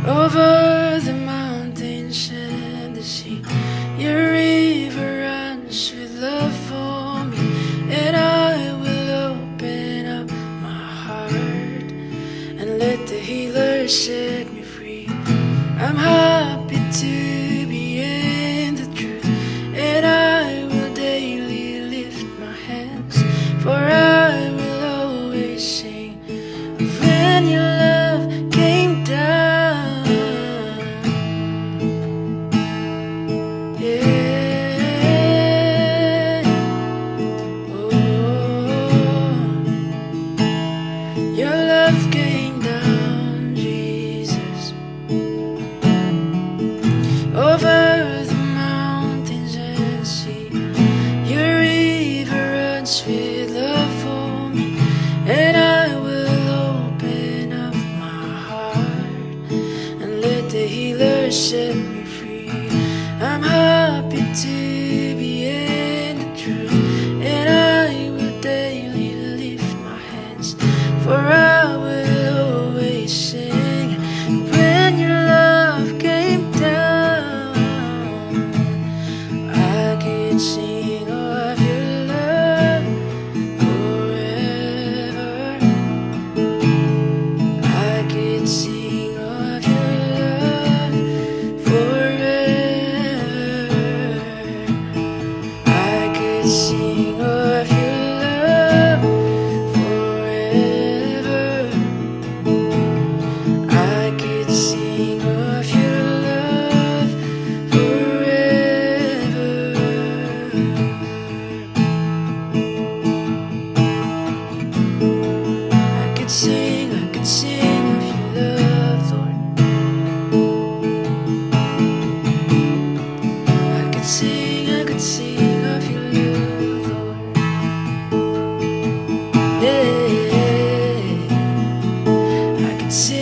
Over the mountains and the sea, your river runs with love for me, and I will open up my heart and let the healer set me free. I'm happy to be in the truth, and I will daily lift my hands, for I will always sing of when your love came down. Your love came down, Jesus, over the mountains and sea. Your river runs with love for me, and I will open up my heart and let the healer set me free. I'm happy to be in the truth, and I will daily lift my hands, for I will always sing when your love came down. I could sing of your love forever. I could sing of your love forever. I could sing of your love forever. I could sing of your love forever. I could sing of your love, Lord. I could sing of your love, Lord. Yeah, I could sing